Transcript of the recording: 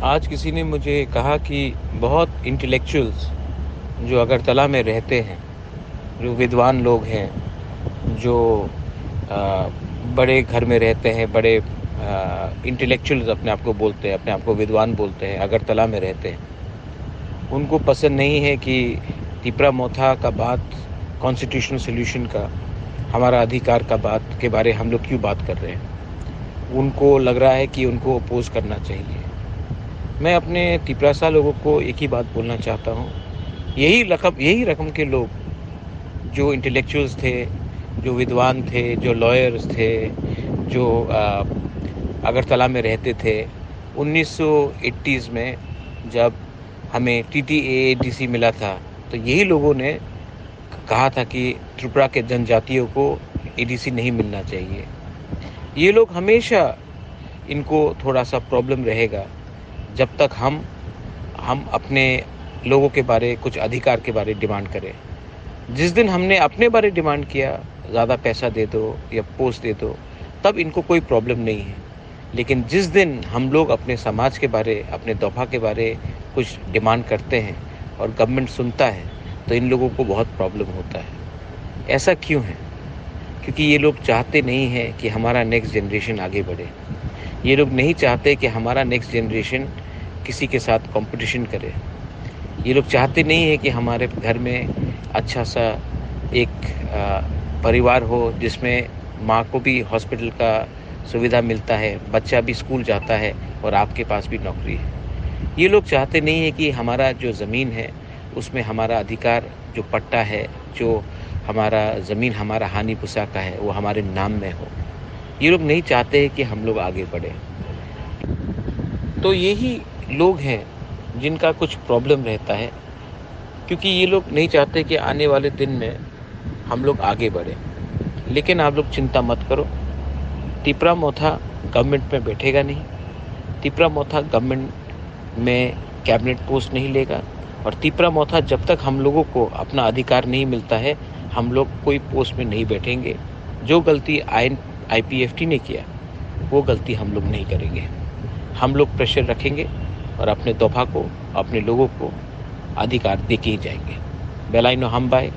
आज किसी ने मुझे कहा कि बहुत इंटेलेक्चुअल्स जो अगरतला में रहते हैं, जो विद्वान लोग हैं, जो अ, बड़े घर में रहते हैं, बड़े इंटेलेक्चुअल्स अपने आप को बोलते हैं, अपने आप को विद्वान बोलते हैं, अगरतला में रहते हैं, उनको पसंद नहीं है कि तिपरा मोथा का बात, कॉन्स्टिट्यूशनल सोल्यूशन का, हमारा अधिकार का बात के बारे हम लोग क्यों बात कर रहे हैं। उनको लग रहा है कि उनको अपोज करना चाहिए। मैं अपने तिपरासा लोगों को एक ही बात बोलना चाहता हूँ। यही रकम के लोग जो इंटेलेक्चुअल्स थे, जो विद्वान थे, जो लॉयर्स थे, जो अगरतला में रहते थे 1980s में, जब हमें TTAADC मिला था, तो यही लोगों ने कहा था कि त्रिपुरा के जनजातियों को ADC नहीं मिलना चाहिए। ये लोग हमेशा, इनको थोड़ा सा प्रॉब्लम रहेगा जब तक हम अपने लोगों के बारे, कुछ अधिकार के बारे डिमांड करें। जिस दिन हमने अपने बारे डिमांड किया, ज़्यादा पैसा दे दो या पोस्ट दे दो, तब इनको कोई प्रॉब्लम नहीं है। लेकिन जिस दिन हम लोग अपने समाज के बारे, अपने दफ़ा के बारे कुछ डिमांड करते हैं और गवर्नमेंट सुनता है, तो इन लोगों को बहुत प्रॉब्लम होता है। ऐसा क्यों है? क्योंकि ये लोग चाहते नहीं हैं कि हमारा नेक्स्ट जनरेशन आगे बढ़े। ये लोग नहीं चाहते कि हमारा नेक्स्ट जनरेशन किसी के साथ कंपटीशन करे। ये लोग चाहते नहीं है कि हमारे घर में अच्छा सा एक परिवार हो जिसमें माँ को भी हॉस्पिटल का सुविधा मिलता है, बच्चा भी स्कूल जाता है और आपके पास भी नौकरी है। ये लोग चाहते नहीं है कि हमारा जो ज़मीन है उसमें हमारा अधिकार, जो पट्टा है, जो हमारा ज़मीन हमारा हानि पुसा का है, वो हमारे नाम में हो। ये लोग नहीं चाहते हैं कि हम लोग आगे बढ़े। तो यही लोग हैं जिनका कुछ प्रॉब्लम रहता है, क्योंकि ये लोग नहीं चाहते कि आने वाले दिन में हम लोग आगे बढ़े। लेकिन आप लोग चिंता मत करो, तिपरा मोथा गवर्नमेंट में बैठेगा नहीं। तिपरा मोथा गवर्नमेंट में कैबिनेट पोस्ट नहीं लेगा। और तिपरा मोथा जब तक हम लोगों को अपना अधिकार नहीं मिलता है, हम लोग कोई पोस्ट में नहीं बैठेंगे। जो गलती IPFT ने किया, वो गलती हम लोग नहीं करेंगे। हम लोग प्रेशर रखेंगे और अपने तोहफा को, अपने लोगों को अधिकार दे के ही जाएंगे। बेलाइनो हम बाय।